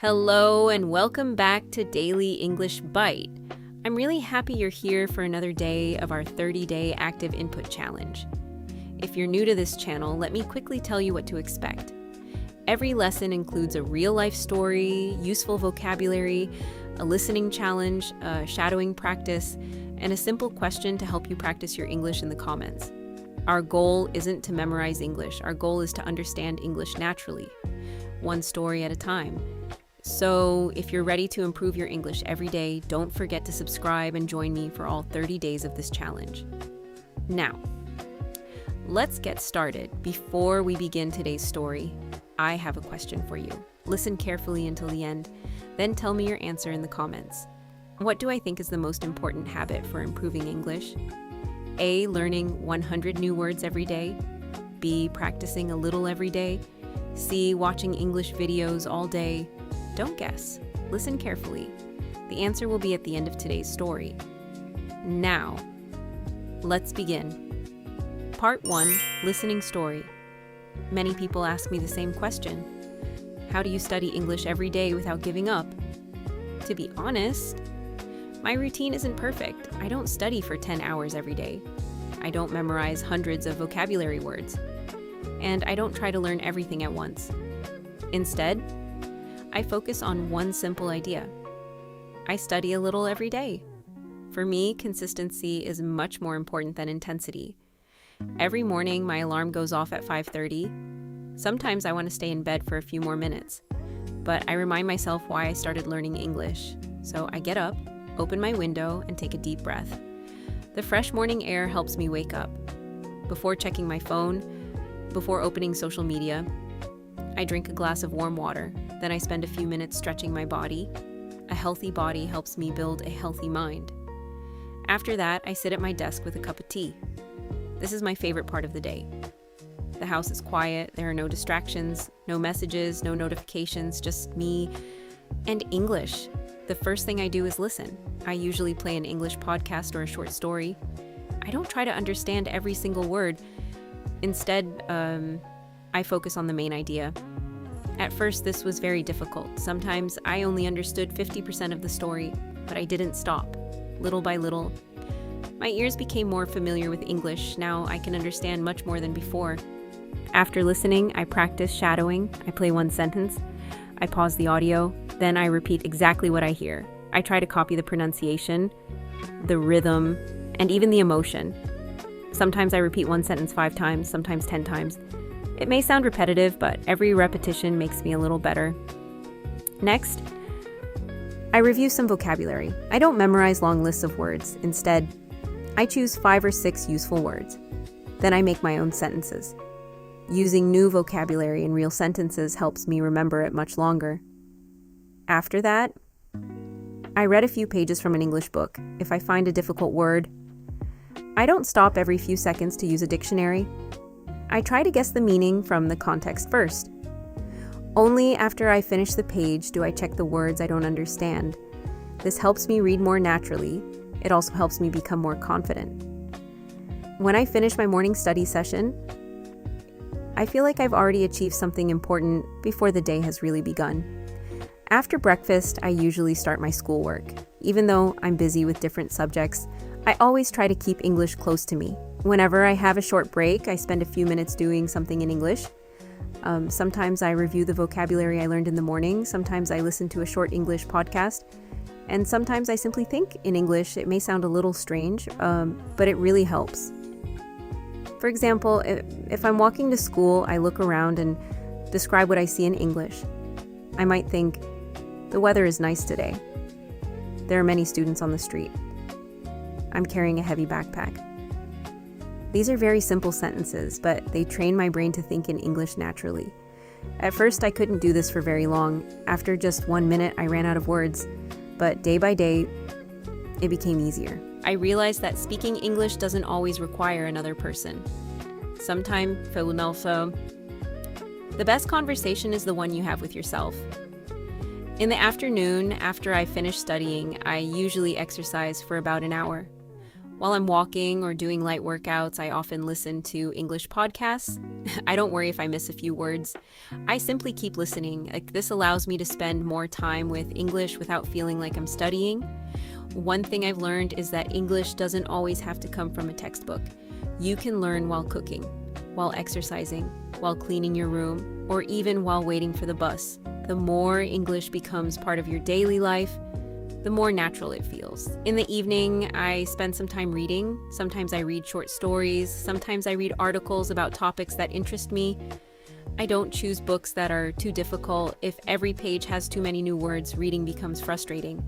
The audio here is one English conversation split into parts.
Hello and welcome back to Daily English Bite. I'm really happy you're here for another day of our 30-day active input challenge. If you're new to this channel, let me quickly tell you what to expect. Every lesson includes a real-life story, useful vocabulary, a listening challenge, a shadowing practice, and a simple question to help you practice your English in the comments. Our goal isn't to memorize English. Our goal is to understand English naturally, one story at a time. So if you're ready to improve your English every day, don't forget to subscribe and join me for all 30 days of this challenge. Now, let's get started. Before we begin today's story, I have a question for you. Listen carefully until the end, then tell me your answer in the comments. What do I think is the most important habit for improving English? A, learning 100 new words every day. B, practicing a little every day. C, watching English videos all day. Don't guess. Listen carefully. The answer will be at the end of today's story. Now, let's begin. Part 1, Listening Story. Many people ask me the same question. How do you study English every day without giving up? To be honest, my routine isn't perfect. I don't study for 10 hours every day. I don't memorize hundreds of vocabulary words. And I don't try to learn everything at once. Instead, I focus on one simple idea. I study a little every day. For me, consistency is much more important than intensity. Every morning, my alarm goes off at 5:30. Sometimes I want to stay in bed for a few more minutes, but I remind myself why I started learning English. So I get up, open my window, and take a deep breath. The fresh morning air helps me wake up. Before checking my phone, before opening social media, I drink a glass of warm water. Then I spend a few minutes stretching my body. A healthy body helps me build a healthy mind. After that, I sit at my desk with a cup of tea. This is my favorite part of the day. The house is quiet, there are no distractions, no messages, no notifications, just me and English. The first thing I do is listen. I usually play an English podcast or a short story. I don't try to understand every single word. Instead, I focus on the main idea. At first, this was very difficult. Sometimes I only understood 50% of the story, but I didn't stop. Little by little, my ears became more familiar with English. Now I can understand much more than before. After listening, I practice shadowing. I play one sentence. I pause the audio. Then I repeat exactly what I hear. I try to copy the pronunciation, the rhythm, and even the emotion. Sometimes I repeat one sentence 5 times, sometimes 10 times. It may sound repetitive, but every repetition makes me a little better. Next, I review some vocabulary. I don't memorize long lists of words. Instead, I choose 5 or 6 useful words. Then I make my own sentences. Using new vocabulary in real sentences helps me remember it much longer. After that, I read a few pages from an English book. If I find a difficult word, I don't stop every few seconds to use a dictionary. I try to guess the meaning from the context first. Only after I finish the page do I check the words I don't understand. This helps me read more naturally. It also helps me become more confident. When I finish my morning study session, I feel like I've already achieved something important before the day has really begun. After breakfast, I usually start my schoolwork. Even though I'm busy with different subjects, I always try to keep English close to me. Whenever I have a short break, I spend a few minutes doing something in English. Sometimes I review the vocabulary I learned in the morning. Sometimes I listen to a short English podcast. And sometimes I simply think in English. It may sound a little strange, but it really helps. For example, if I'm walking to school, I look around and describe what I see in English. I might think, the weather is nice today. There are many students on the street. I'm carrying a heavy backpack. These are very simple sentences, but they train my brain to think in English naturally. At first, I couldn't do this for very long. After just 1 minute, I ran out of words. But day by day, it became easier. I realized that speaking English doesn't always require another person. Sometimes, the best conversation is the one you have with yourself. In the afternoon, after I finish studying, I usually exercise for about an hour. While I'm walking or doing light workouts, I often listen to English podcasts. I don't worry if I miss a few words. I simply keep listening. This allows me to spend more time with English without feeling like I'm studying. One thing I've learned is that English doesn't always have to come from a textbook. You can learn while cooking, while exercising, while cleaning your room, or even while waiting for the bus. The more English becomes part of your daily life, the more natural it feels. In the evening, I spend some time reading. Sometimes I read short stories. Sometimes I read articles about topics that interest me. I don't choose books that are too difficult. If every page has too many new words, reading becomes frustrating.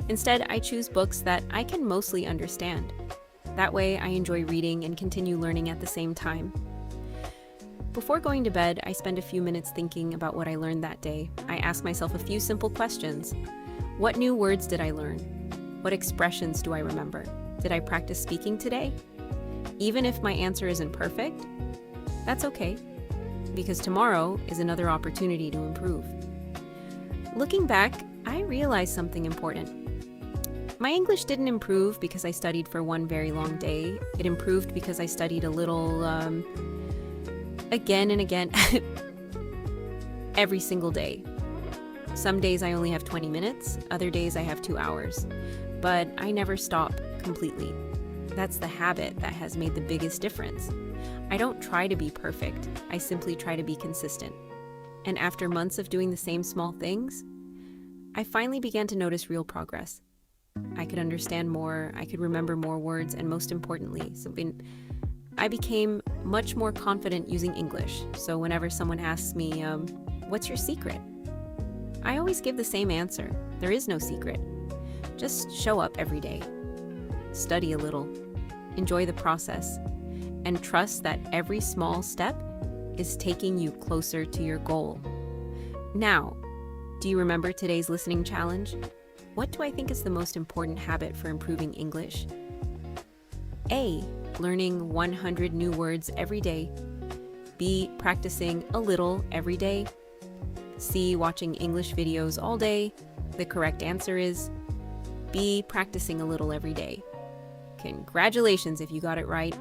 Instead, I choose books that I can mostly understand. That way, I enjoy reading and continue learning at the same time. Before going to bed, I spend a few minutes thinking about what I learned that day. I ask myself a few simple questions. What new words did I learn? What expressions do I remember? Did I practice speaking today? Even if my answer isn't perfect, that's okay, because tomorrow is another opportunity to improve. Looking back, I realized something important. My English didn't improve because I studied for one very long day. It improved because I studied a little, again and again, every single day. Some days I only have 20 minutes, other days I have 2 hours. But I never stop completely. That's the habit that has made the biggest difference. I don't try to be perfect, I simply try to be consistent. And after months of doing the same small things, I finally began to notice real progress. I could understand more, I could remember more words, and most importantly, I became much more confident using English. So whenever someone asks me, what's your secret? I always give the same answer. There is no secret. Just show up every day. Study a little. Enjoy the process. And trust that every small step is taking you closer to your goal. Now, do you remember today's listening challenge? What do I think is the most important habit for improving English? A. Learning 100 new words every day. B. Practicing a little every day. C. Watching English videos all day. The correct answer is B. Practicing a little every day. Congratulations if you got it right.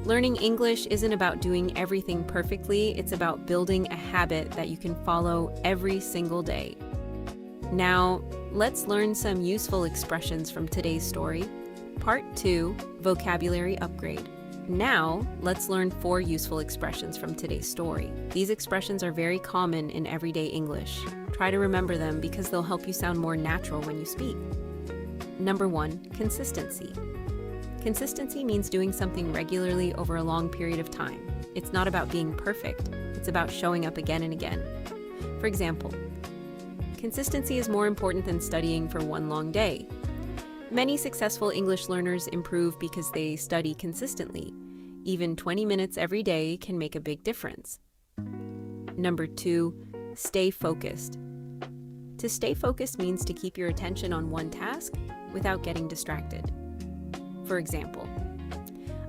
Learning English isn't about doing everything perfectly, it's about building a habit that you can follow every single day. Now, let's learn some useful expressions from today's story. Part 2, Vocabulary Upgrade. Now, let's learn 4 useful expressions from today's story. These expressions are very common in everyday English. Try to remember them because they'll help you sound more natural when you speak. Number 1, consistency. Consistency means doing something regularly over a long period of time. It's not about being perfect, it's about showing up again and again. For example, consistency is more important than studying for one long day. Many successful English learners improve because they study consistently. Even 20 minutes every day can make a big difference. Number 2, stay focused. To stay focused means to keep your attention on one task without getting distracted. For example,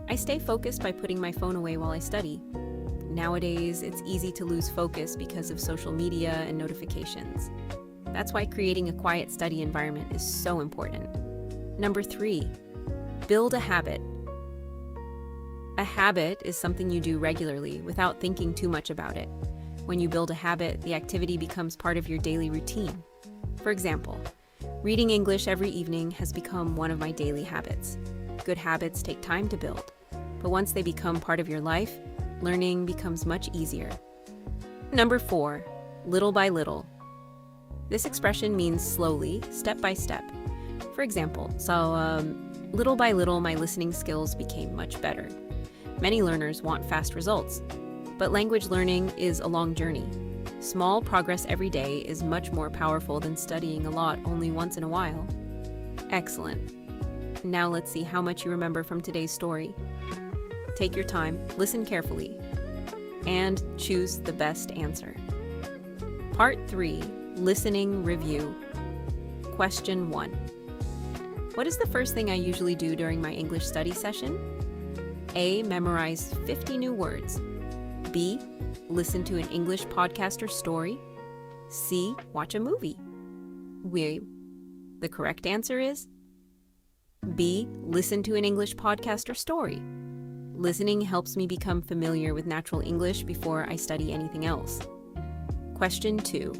I stay focused by putting my phone away while I study. Nowadays, it's easy to lose focus because of social media and notifications. That's why creating a quiet study environment is so important. Number 3, build a habit. A habit is something you do regularly without thinking too much about it. When you build a habit, the activity becomes part of your daily routine. For example, reading English every evening has become one of my daily habits. Good habits take time to build, but once they become part of your life, learning becomes much easier. Number 4, little by little. This expression means slowly, step by step. For example, little by little, my listening skills became much better. Many learners want fast results, but language learning is a long journey. Small progress every day is much more powerful than studying a lot only once in a while. Excellent. Now let's see how much you remember from today's story. Take your time, listen carefully, and choose the best answer. Part 3, Listening Review. Question 1. What is the first thing I usually do during my English study session? A. Memorize 50 new words. B. Listen to an English podcast or story. C. Watch a movie. The correct answer is B. Listen to an English podcast or story. Listening helps me become familiar with natural English before I study anything else. Question 2.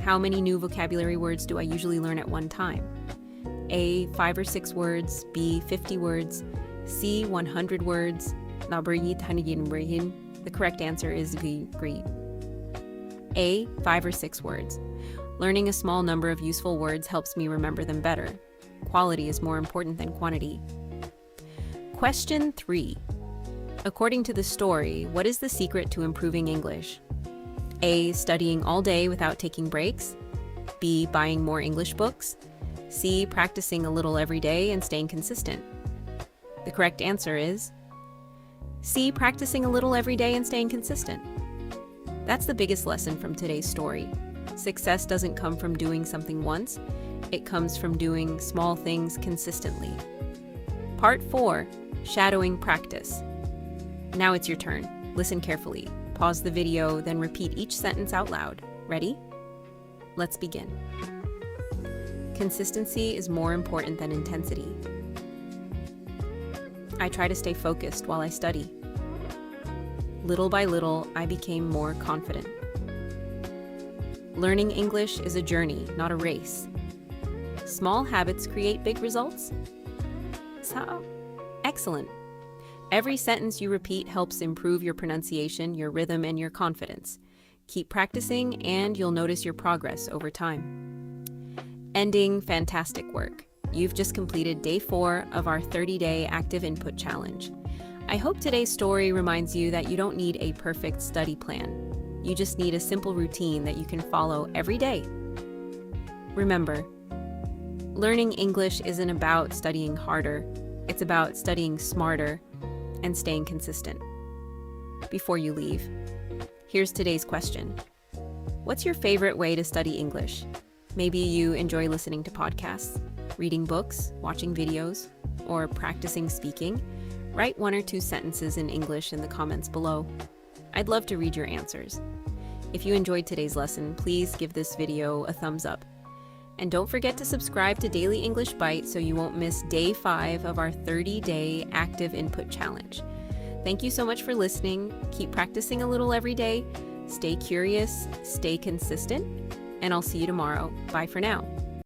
How many new vocabulary words do I usually learn at one time? A. 5 or 6 words. B. 50 words. C. 100 words. The correct answer is B. A. 5 or 6 words. Learning a small number of useful words helps me remember them better. Quality is more important than quantity. Question 3. According to the story, what is the secret to improving English? A. Studying all day without taking breaks. B. Buying more English books. C. Practicing a little every day and staying consistent. The correct answer is C. Practicing a little every day and staying consistent. That's the biggest lesson from today's story. Success doesn't come from doing something once. It comes from doing small things consistently. Part 4. Shadowing practice. Now it's your turn. Listen carefully. Pause the video, then repeat each sentence out loud. Ready? Let's begin. Consistency is more important than intensity. I try to stay focused while I study. Little by little, I became more confident. Learning English is a journey, not a race. Small habits create big results? So, excellent. Every sentence you repeat helps improve your pronunciation, your rhythm, and your confidence. Keep practicing, and you'll notice your progress over time. Ending, fantastic work. You've just completed day 4 of our 30-day active input challenge. I hope today's story reminds you that you don't need a perfect study plan. You just need a simple routine that you can follow every day. Remember, learning English isn't about studying harder. It's about studying smarter and staying consistent. Before you leave, here's today's question. What's your favorite way to study English? Maybe you enjoy listening to podcasts, reading books, watching videos, or practicing speaking. Write 1 or 2 sentences in English in the comments below. I'd love to read your answers. If you enjoyed today's lesson, please give this video a thumbs up. And don't forget to subscribe to Daily English Bite so you won't miss day 5 of our 30-day active input challenge. Thank you so much for listening. Keep practicing a little every day. Stay curious, stay consistent, and I'll see you tomorrow. Bye for now.